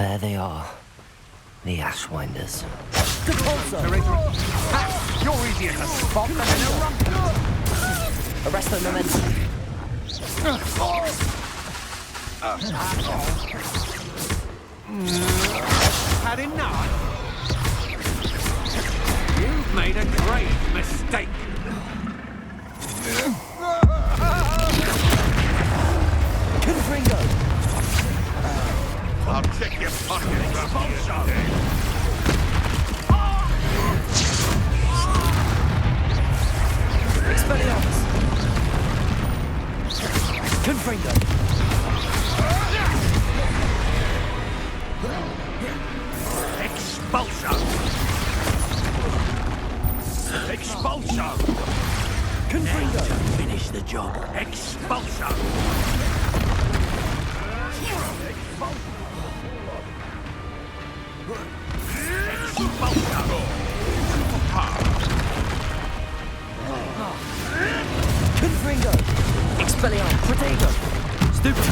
There they are. The Ashwinders. Good also. You're easier to spot than an eruptor. Arrest their momentum. Had enough? You've made a grave mistake. Confringo! I'll check your pockets up here. Expelliarmus! Confringo! Expulso! Expulso! Confringo! Finish the job. Expulso! Expulso! Confringo! Expelliarmus! Protego! Stupid!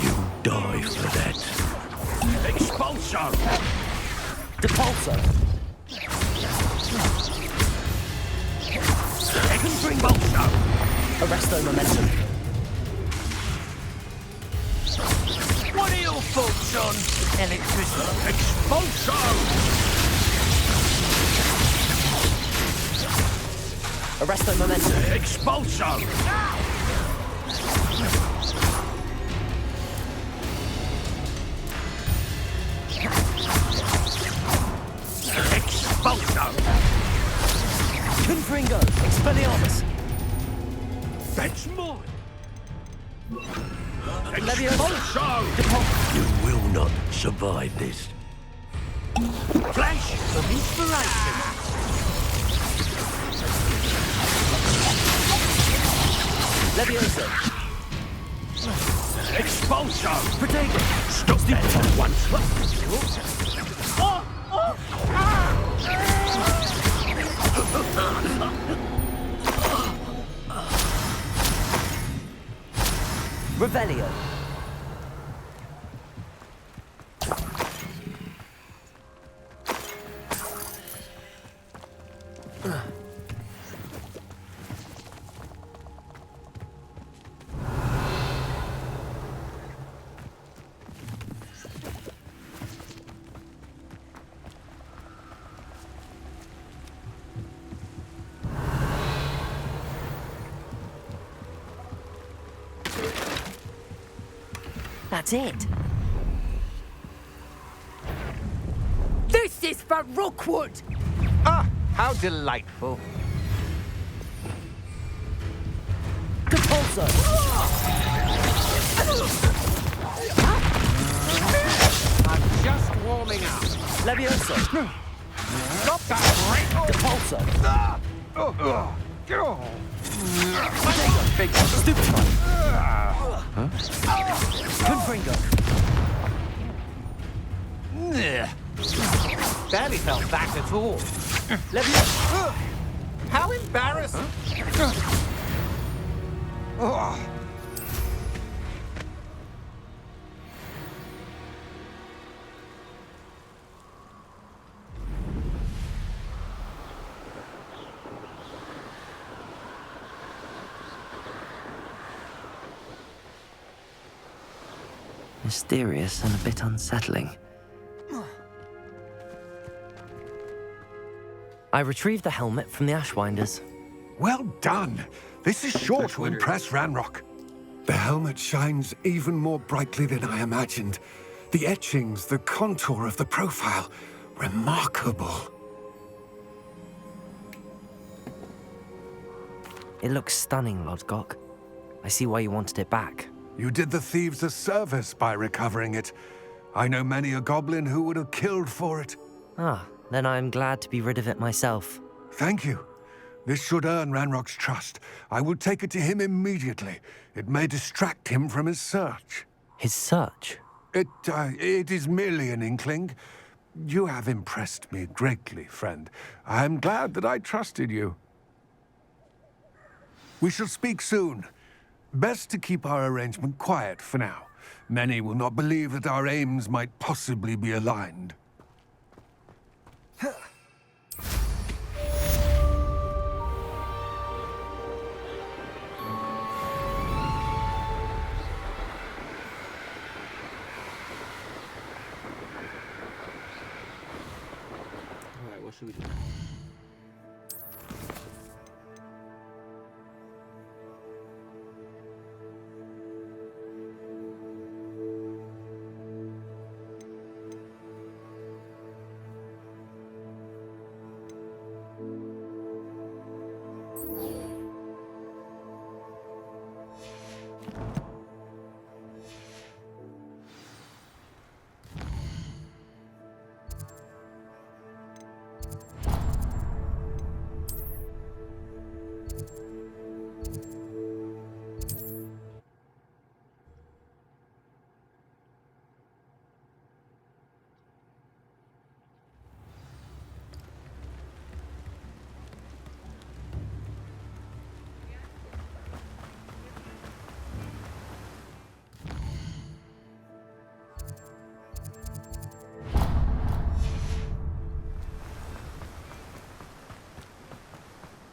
You die for that. Expulso! Depulso! Expulso! Arresto momentum. What are your thoughts on electricity? Expulso! Arresto momentum. Expulso! Expulso! Confringo! Expelliarmus! That's mine! Levioso! Expulso! You will not survive this. Flash of inspiration! Levioso! Expulso! Protego! Stop that at once! Revelio! That's it. This is for Rookwood! Ah, how delightful. Depulso! I'm just warming up. Levioso! Stop that break! Depulso! Big Stupefy! Confringo! barely felt that at all. Levioso! How embarrassing! Mysterious and a bit unsettling. I retrieved the helmet from the Ashwinders. Well done. This is sure to impress Ranrock. The helmet shines even more brightly than I imagined. The etchings, the contour of the profile. Remarkable. It looks stunning, Lodgok. I see why you wanted it back. You did the thieves a service by recovering it. I know many a goblin who would have killed for it. Ah, then I'm glad to be rid of it myself. Thank you. This should earn Ranrock's trust. I will take it to him immediately. It may distract him from his search. His search? It is merely an inkling. You have impressed me greatly, friend. I am glad that I trusted you. We shall speak soon. Best to keep our arrangement quiet for now. Many will not believe that our aims might possibly be aligned. Alright, what should we do?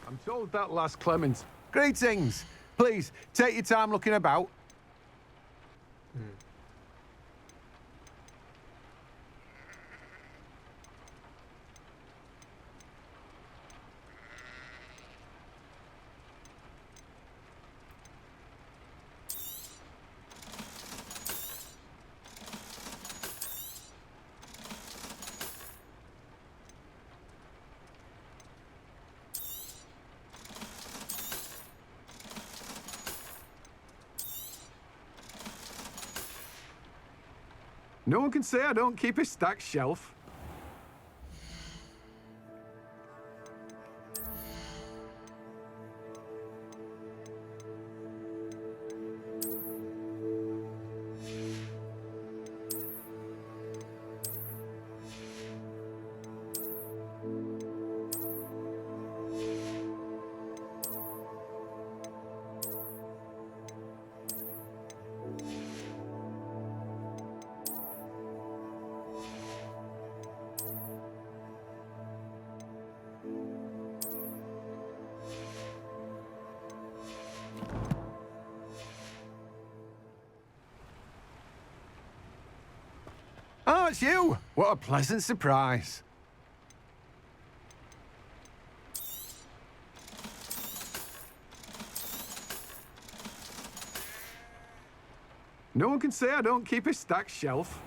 I'm told that last Clemens. Greetings! Please, take your time looking about. No one can say I don't keep a stacked shelf. Oh, it's you! What a pleasant surprise. No one can say I don't keep a stacked shelf.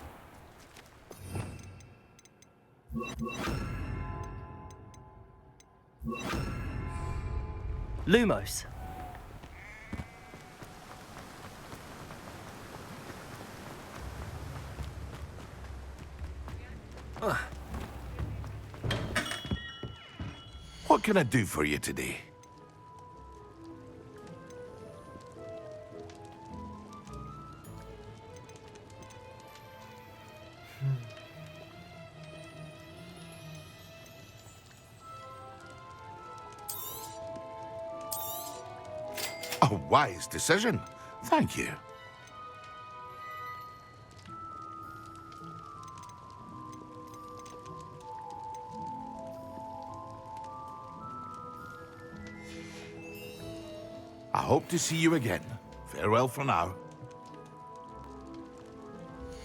Lumos. What can I do for you today? A wise decision. Thank you. I hope to see you again. Farewell for now.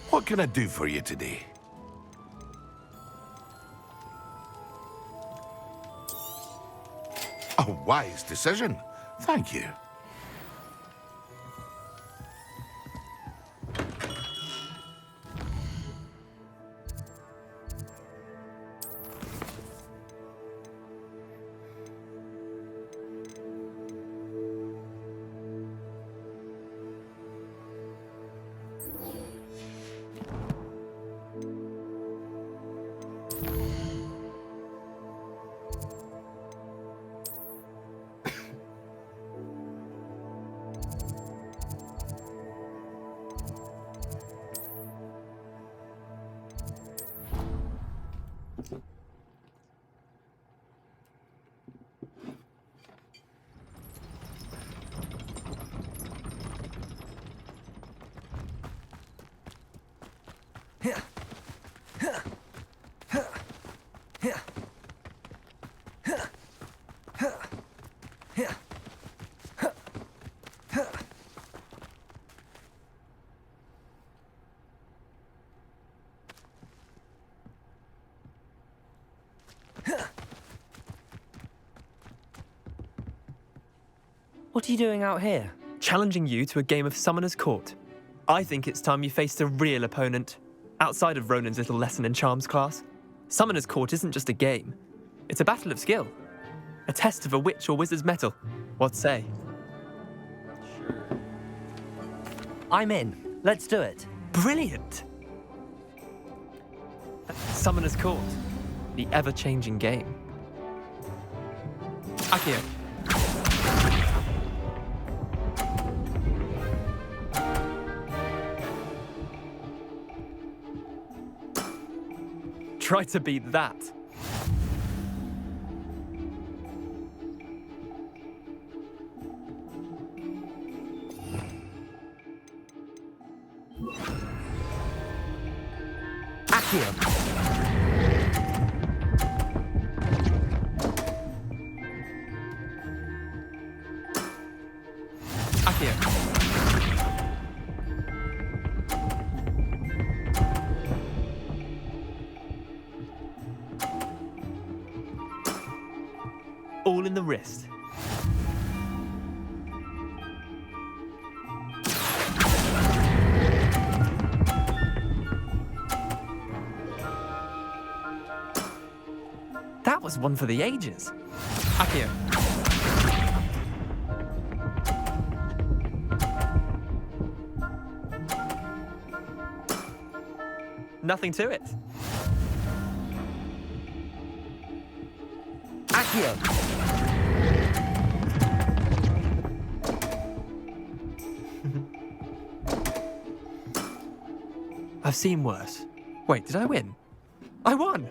What can I do for you today? A wise decision. Thank you. What are you doing out here? Challenging you to a game of Summoner's Court. I think it's time you faced a real opponent, outside of Ronan's little lesson in charms class. Summoner's Court isn't just a game. It's a battle of skill. A test of a witch or wizard's mettle. What say? Sure. I'm in. Let's do it. Brilliant! Summoner's Court. The ever-changing game. Akio. Try to beat that. Akio. All in the wrist. That was one for the ages. Akio. Nothing to it. Akio. I've seen worse. Wait, did I win? I won!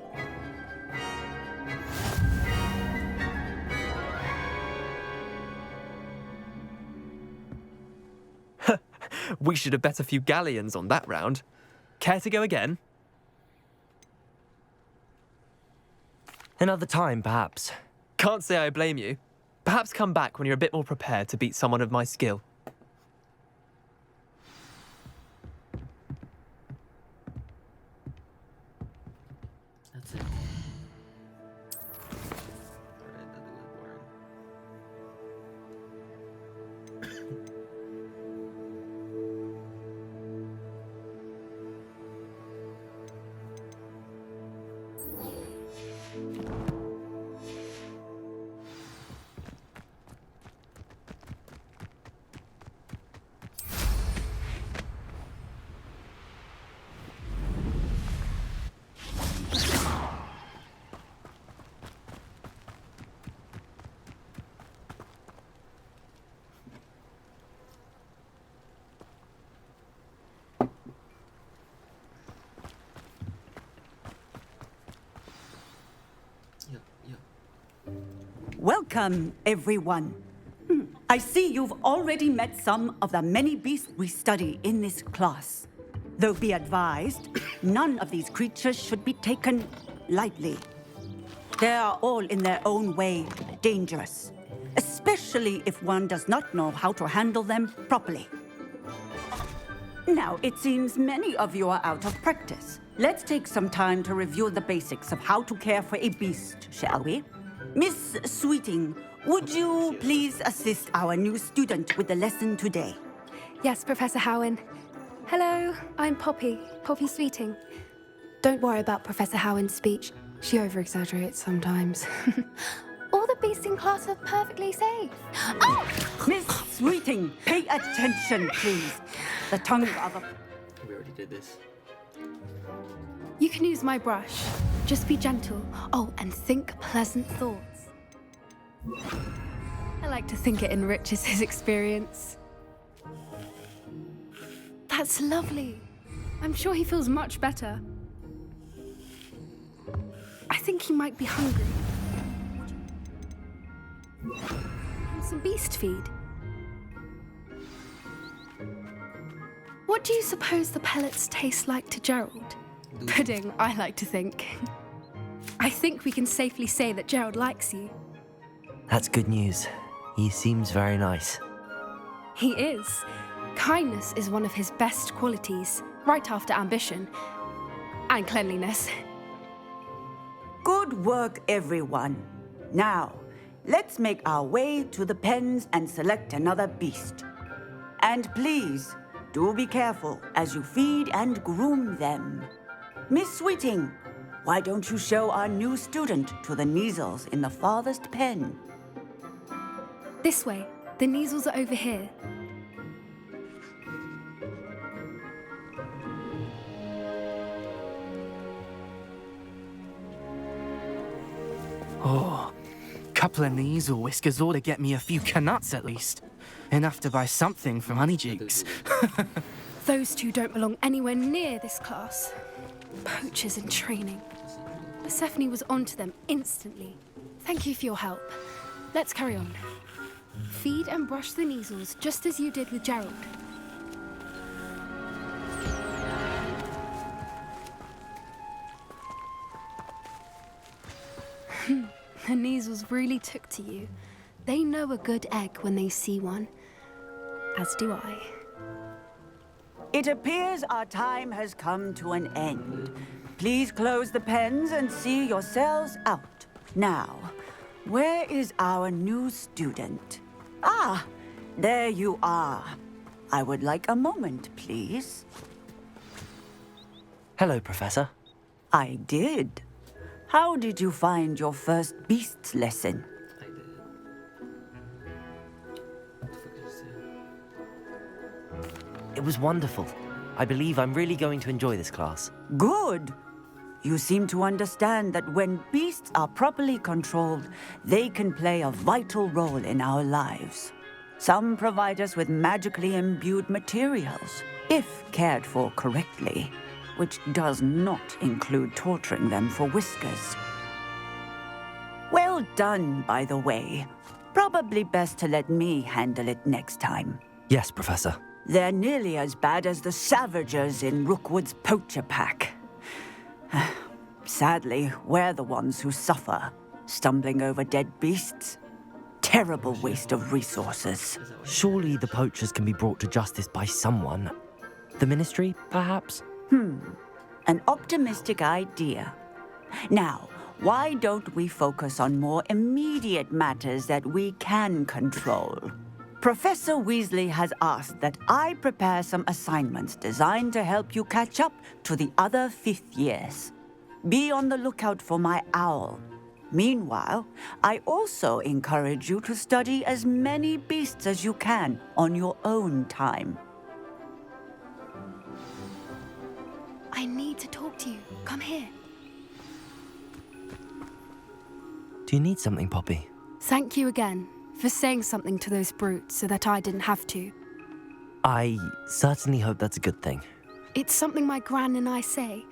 We should have bet a few galleons on that round. Care to go again? Another time, perhaps. Can't say I blame you. Perhaps come back when you're a bit more prepared to beat someone of my skill. That's it. Alright, that was boring. Welcome, everyone. I see you've already met some of the many beasts we study in this class. Though be advised, none of these creatures should be taken lightly. They are all in their own way dangerous, especially if one does not know how to handle them properly. Now, it seems many of you are out of practice. Let's take some time to review the basics of how to care for a beast, shall we? Miss Sweeting, would you please assist our new student with the lesson today? Yes, Professor Howen. Hello, I'm Poppy Sweeting. Don't worry about Professor Howen's speech. She over-exaggerates sometimes. All the beasts in class are perfectly safe. Oh! Miss Sweeting, pay attention, please. The tongue of a... We already did this. You can use my brush. Just be gentle. Oh, and think pleasant thoughts. I like to think it enriches his experience. That's lovely. I'm sure he feels much better. I think he might be hungry. And some beast feed. What do you suppose the pellets taste like to Gerald? Pudding, I like to think. I think we can safely say that Gerald likes you. That's good news. He seems very nice. He is. Kindness is one of his best qualities, right after ambition. And cleanliness. Good work, everyone. Now, let's make our way to the pens and select another beast. And please, do be careful as you feed and groom them. Miss Sweeting, why don't you show our new student to the Kneazles in the farthest pen? This way. The Kneazles are over here. Oh, couple of Kneazle whiskers ought to get me a few canuts at least. Enough to buy something from Honeyjigs. Those two don't belong anywhere near this class. Poachers in training. Persephone was onto them instantly. Thank you for your help. Let's carry on. Feed and brush the Kneazles just as you did with Gerald. The Kneazles really took to you. They know a good egg when they see one. As do I. It appears our time has come to an end. Please close the pens and see yourselves out. Now, where is our new student? Ah, there you are. I would like a moment, please. Hello, Professor. I did. How did you find your first beasts lesson? I did. What the fuck did you say? It was wonderful. I believe I'm really going to enjoy this class. Good. You seem to understand that when beasts are properly controlled, they can play a vital role in our lives. Some provide us with magically imbued materials, if cared for correctly, which does not include torturing them for whiskers. Well done, by the way. Probably best to let me handle it next time. Yes, Professor. They're nearly as bad as the Savagers in Rookwood's poacher pack. Sadly, we're the ones who suffer, stumbling over dead beasts. Terrible waste of resources. Surely the poachers can be brought to justice by someone. The Ministry, perhaps? An optimistic idea. Now, why don't we focus on more immediate matters that we can control? Professor Weasley has asked that I prepare some assignments designed to help you catch up to the other fifth years. Be on the lookout for my owl. Meanwhile, I also encourage you to study as many beasts as you can on your own time. I need to talk to you. Come here. Do you need something, Poppy? Thank you again for saying something to those brutes so that I didn't have to. I certainly hope that's a good thing. It's something my gran and I say.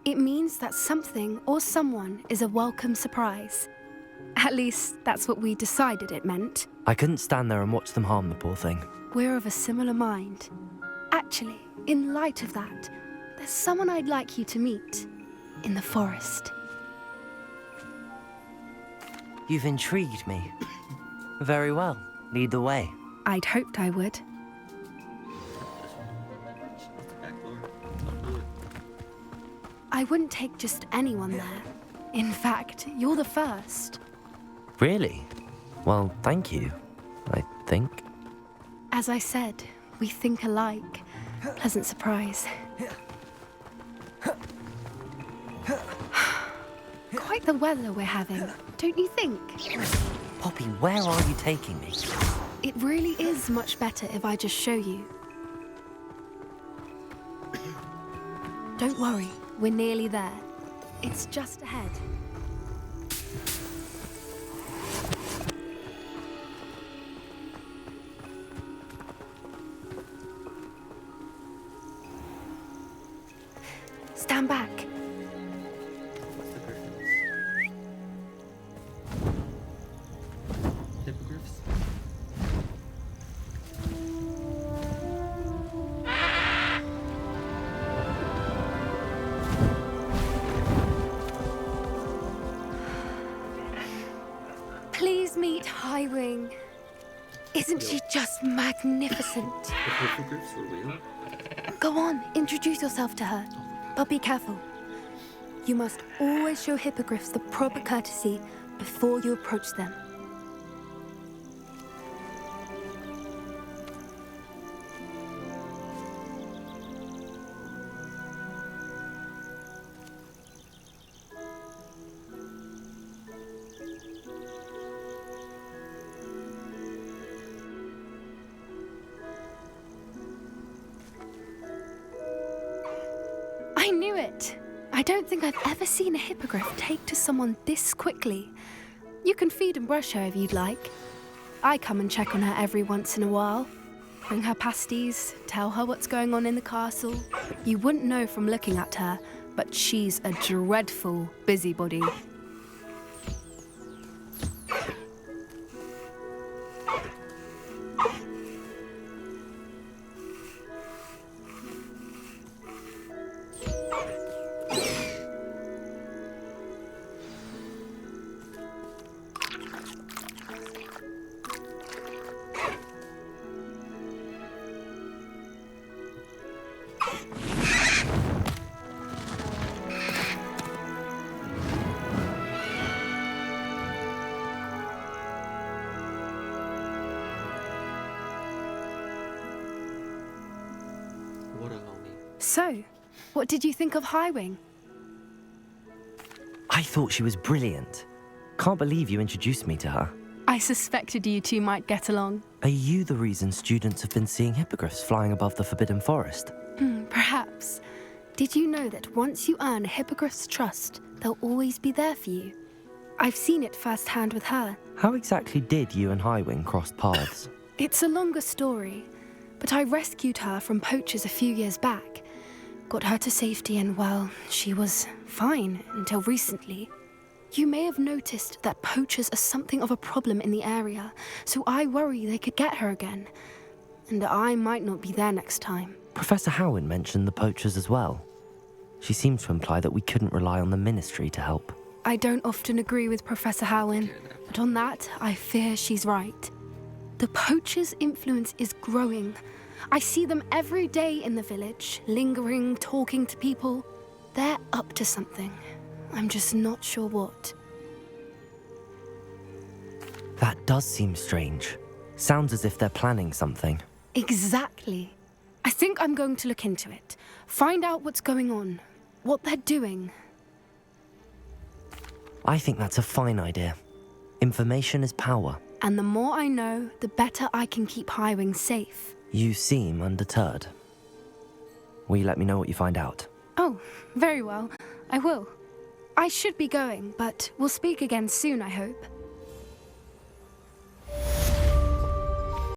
It means that something or someone is a welcome surprise. At least, that's what we decided it meant. I couldn't stand there and watch them harm the poor thing. We're of a similar mind. Actually, in light of that, there's someone I'd like you to meet in the forest. You've intrigued me. Very well. Lead the way. I'd hoped I would. I wouldn't take just anyone there. In fact, you're the first. Really? Well, thank you, I think. As I said, we think alike. Pleasant surprise. Quite the weather we're having, don't you think? Poppy, where are you taking me? It really is much better if I just show you. Don't worry, we're nearly there. It's just ahead. Stand back. Hippogriffs? Please meet Highwing. Isn't she just magnificent? The hippogriffs were real? Go on, introduce yourself to her. But be careful. You must always show hippogriffs the proper courtesy before you approach them. I don't think I've ever seen a hippogriff take to someone this quickly. You can feed and brush her if you'd like. I come and check on her every once in a while. Bring her pasties, tell her what's going on in the castle. You wouldn't know from looking at her, but she's a dreadful busybody. What a longing. So, what did you think of Highwing? I thought she was brilliant. Can't believe you introduced me to her. I suspected you two might get along. Are you the reason students have been seeing hippogriffs flying above the Forbidden Forest? Perhaps. Did you know that once you earn a hippogriff's trust, they'll always be there for you? I've seen it firsthand with her. How exactly did you and Highwing cross paths? It's a longer story, but I rescued her from poachers a few years back. Got her to safety and, well, she was fine until recently. You may have noticed that poachers are something of a problem in the area, so I worry they could get her again. And I might not be there next time. Professor Howin mentioned the poachers as well. She seemed to imply that we couldn't rely on the Ministry to help. I don't often agree with Professor Howin, but on that, I fear she's right. The poachers' influence is growing. I see them every day in the village, lingering, talking to people. They're up to something. I'm just not sure what. That does seem strange. Sounds as if they're planning something. Exactly. I think I'm going to look into it. Find out what's going on, what they're doing. I think that's a fine idea. Information is power. And the more I know, the better I can keep Highwing safe. You seem undeterred. Will you let me know what you find out? Oh, very well. I will. I should be going, but we'll speak again soon, I hope.